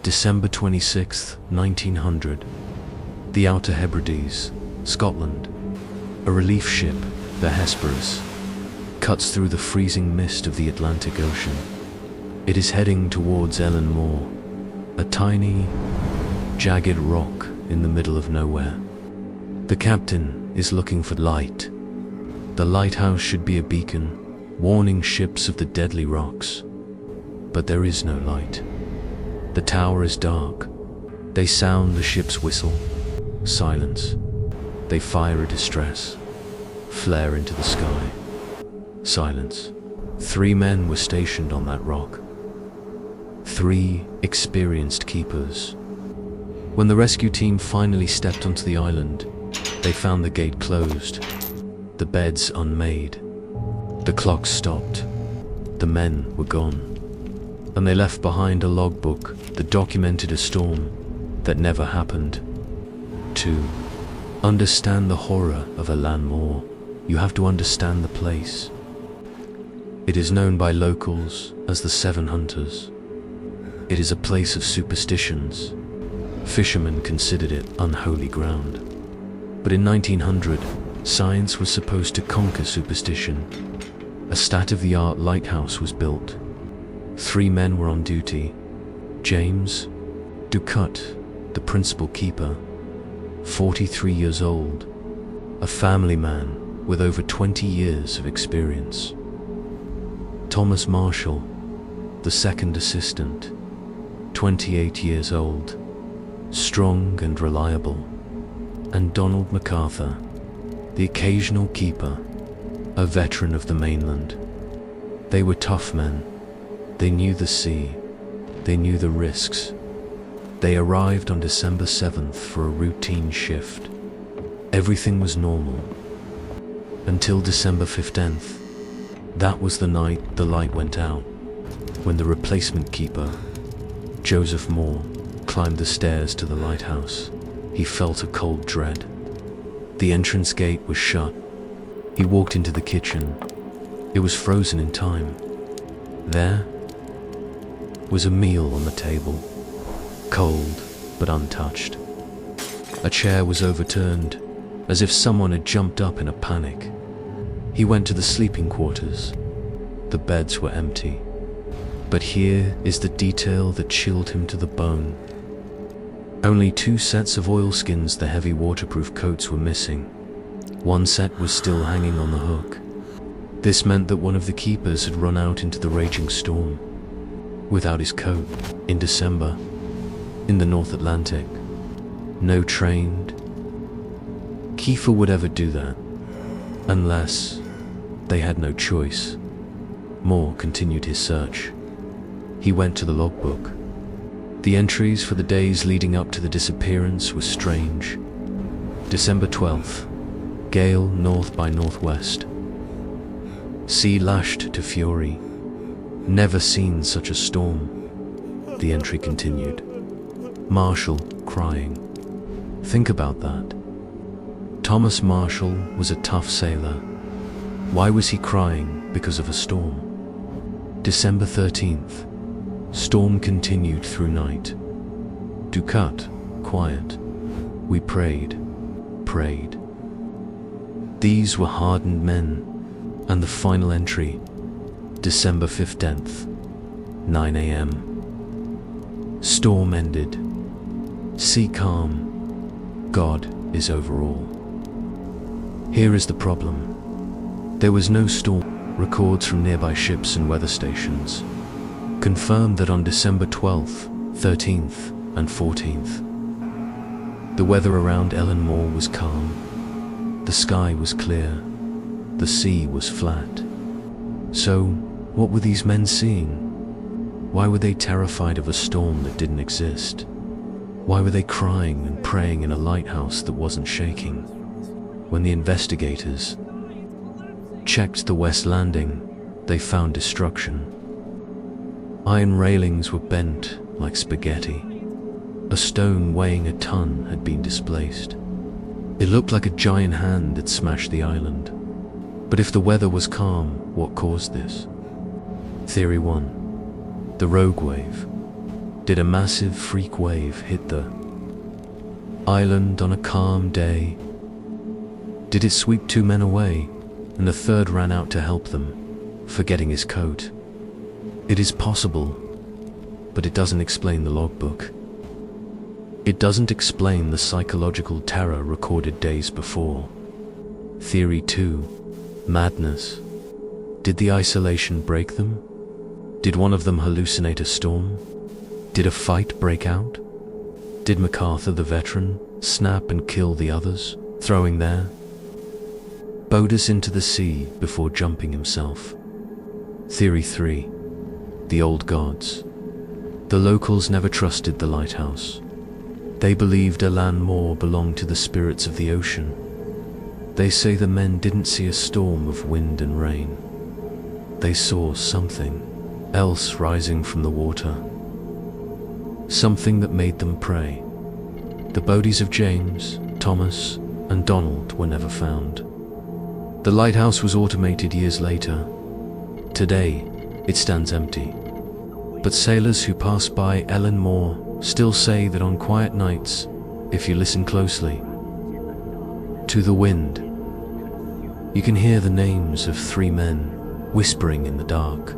December 26, 1900. The Outer Hebrides, Scotland. A relief ship, the Hesperus, cuts through the freezing mist of the Atlantic Ocean. It is heading towards Ellen Moor, a tiny, jagged rock in the middle of nowhere. The captain is looking for light. The lighthouse should be a beacon, warning ships of the deadly rocks. But there is no light. The tower is dark. They sound the ship's whistle. Silence. They fire a distress. Flare into the sky. Silence. 3 men were stationed on that rock. 3 experienced keepers. When the rescue team finally stepped onto the island, they found the gate closed, the beds unmade. The clock stopped. The men were gone. And they left behind a logbook that documented a storm that never happened. 2. Understand the horror of Ellen Moor. You have to understand the place. It is known by locals as the Seven Hunters. It is a place of superstitions. Fishermen considered it unholy ground. But in 1900, science was supposed to conquer superstition. A state-of-the-art lighthouse was built. 3 men were on duty. James Ducut, the principal keeper, 43 years old, a family man with over 20 years of experience. Thomas Marshall, the second assistant, 28 years old, strong and reliable. And Donald MacArthur, the occasional keeper, a veteran of the mainland. They were tough men. They knew the sea. They knew the risks. They arrived on December 7th for a routine shift. Everything was normal. Until December 15th. That was the night the light went out, when the replacement keeper, Joseph Moore, climbed the stairs to the lighthouse. He felt a cold dread. The entrance gate was shut. He walked into the kitchen. It was frozen in time. There was a meal on the table, cold but untouched. A chair was overturned, as if someone had jumped up in a panic. He went to the sleeping quarters. The beds were empty. But here is the detail that chilled him to the bone. Only 2 sets of oilskins, the heavy waterproof coats, were missing. 1 set was still hanging on the hook. This meant that one of the keepers had run out into the raging storm, without his coat, in December, in the North Atlantic. No trained keeper would ever do that, unless they had no choice. Moore continued his search. He went to the logbook. The entries for the days leading up to the disappearance were strange. December 12th, gale north by northwest. Sea lashed to fury. Never seen such a storm. The entry continued. Marshall crying. Think about that. Thomas Marshall was a tough sailor. Why was he crying because of a storm? December 13th. Storm continued through night. Ducat, quiet. We prayed. These were hardened men. And the final entry, December 15th, 9 a.m. Storm ended. Sea calm. God is over all. Here is the problem. There was no storm. Records from nearby ships and weather stations confirmed that on December 12th, 13th, and 14th, the weather around Ellen Moor was calm. The sky was clear. The sea was flat. So, what were these men seeing? Why were they terrified of a storm that didn't exist? Why were they crying and praying in a lighthouse that wasn't shaking? When the investigators checked the west landing, they found destruction. Iron railings were bent like spaghetti. A stone weighing a ton had been displaced. It looked like a giant hand had smashed the island. But if the weather was calm, what caused this? Theory 1. The rogue wave. Did a massive freak wave hit the island on a calm day? Did it sweep 2 men away, and the third ran out to help them, forgetting his coat? It is possible, but it doesn't explain the logbook. It doesn't explain the psychological terror recorded days before. Theory 2. Madness. Did the isolation break them? Did one of them hallucinate a storm? Did a fight break out? Did MacArthur the veteran snap and kill the others, throwing their boaters into the sea before jumping himself? Theory 3. The old gods. The locals never trusted the lighthouse. They believed Alan Moore belonged to the spirits of the ocean. They say the men didn't see a storm of wind and rain. They saw something else rising from the water. Something that made them pray. The bodies of James, Thomas, and Donald were never found. The lighthouse was automated years later. Today, it stands empty. But sailors who pass by Ellen Moore still say that on quiet nights, if you listen closely to the wind, you can hear the names of 3 men whispering in the dark.